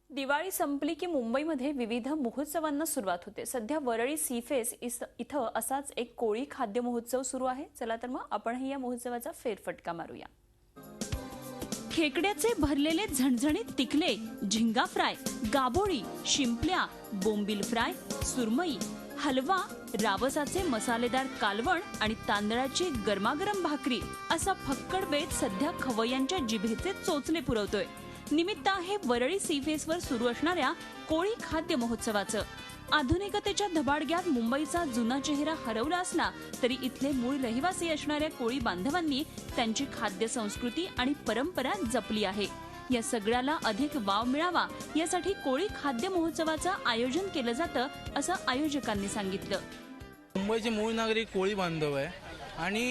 दिवाळी संपली की मुंबईमध्ये विविध महोत्सवांना सुरुवात होते। सध्या वरळी सीफेस इथं असाच एक कोळी खाद्य महोत्सव सुरू आहे। चला तर मग आपणही या महोत्सवाचा फेरफटका मारूया। खेकड्याचे भरलेले झणझणीत तिकले, झिंगा फ्राय, गाबोळी, शिंपल्या, बोंबील फ्राय, सुरमई, हलवा, रावसाचे मसालेदार कालवण आणि तांदळाची गरमागरम भाकरी असा फक्कड बेत सध्या खवय्यांच्या जिभेचे चोचले पुरवतोय। निमित्त आहे वरळी सीफेसवर सुरू असणाऱ्या कोळी खाद्य महोत्सवाचं। आधुनिकतेच्या धबाडग्यात मुंबईचा जुना चेहरा हरवला असला तरी इथले मूळ रहिवासी असणाऱ्या कोळी बांधवांनी त्यांची खाद्य संस्कृती आणि परंपरा जपली आहे। या सगळ्याला अधिक वाव मिळावा यासाठी कोळी खाद्य महोत्सवाचं आयोजन केलं जातं असं आयोजकांनी सांगितलं। मुंबईचे मूळ नागरिक कोळी बांधव आहे आणि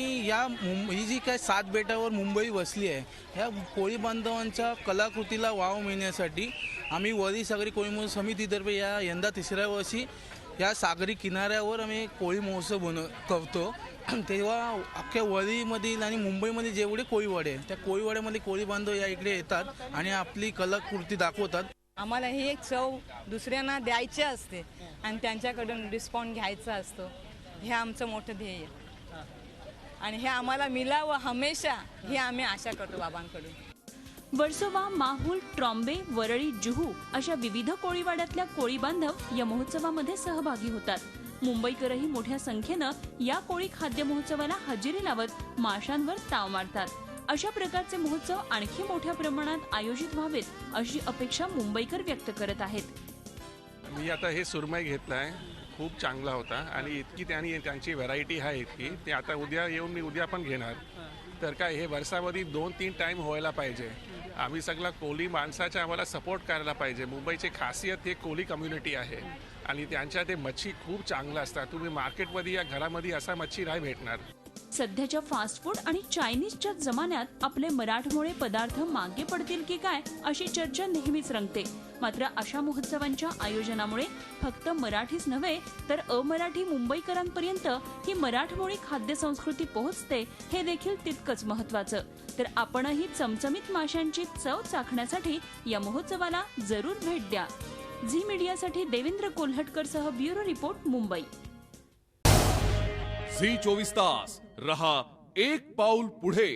ही जी काय 7 बेटावर मुंबई वसली आहे या कोळी बांधवांच्या कलाकृतीला वाव मिळण्यासाठी आम्ही वरळी सागरी कोळी महोत्सव समितीतर्फे यंदा 3ऱ्या वर्षी या सागरी किनाऱ्यावर आम्ही कोळी महोत्सव करतो। तेव्हा अख्ख्या वरळीमधील आणि मुंबईमध्ये जेवढे कोळीवाडे त्या कोळीवाड्यामध्ये कोळी बांधव या इकडे येतात आणि आपली कलाकृती दाखवतात। आम्हाला ही एक चव दुसऱ्यांना द्यायची असते आणि त्यांच्याकडून रिस्पॉन्स घ्यायचा असतो। हे आमचं मोठं ध्येय आहे आणि हे आम्हाला मिळावं हमेशा ही आम्ही आशा करतो बाबांकडून। वर्सोवा, माहुल, ट्रॉम्बे, वरळी, जुहू अशा विविध कोळीवाड्यातल्या कोळी बांधव या महोत्सवामध्ये सहभागी होतात। मुंबईकरही मोठ्या संख्येनं या कोळी खाद्य महोत्सवाला हजेरी लावत माशांवर ताव मारतात। अशा प्रकारचे महोत्सव आणखी मोठ्या प्रमाणात आयोजित व्हावेत अशी अपेक्षा मुंबईकर व्यक्त करत आहेत। मी आता हे सुरमई घेतलाय, खूप चांगला होता आणि इतकी त्यांची व्हरायटी आहे इतकी ते आता उद्या येऊन मी उद्या पण घेणार। तर काय हे वर्षामध्ये 2-3 टाइम व्हायला पाहिजे। आम्ही सगळा कोळी माणसाच्या आम्हाला सपोर्ट करायला पाहिजे। मुंबईची खासियत हे कोळी कम्युनिटी आहे आणि त्यांच्या ते मच्छी खूप चांगलं असतात। तुम्ही मार्केटमध्ये या घरामध्ये असा मच्छी नाही भेटणार। सध्याच्या फास्ट फूड आणि चायनीजच्या जमान्यात आपले मराठमोळे पदार्थ मागे पडतील की काय अशी चर्चा नेहमीच रंगते। मात्र अशा महोत्सवांच्या आयोजनामुळे फक्त मराठीच नव्हे तर अमराठी मुंबईकरांपर्यंत ही मराठमोळी खाद्य संस्कृती पोहोचते हे देखील तितकंच महत्त्वाचं। तर आपणही चमचमीत माशांची चव चाखण्यासाठी या महोत्सवाला जरूर भेट द्या। झी मीडियासाठी देवेंद्र कोल्हटकर सह ब्युरो रिपोर्ट, मुंबई। झी 24 तास रहा एक पाऊल पुढे।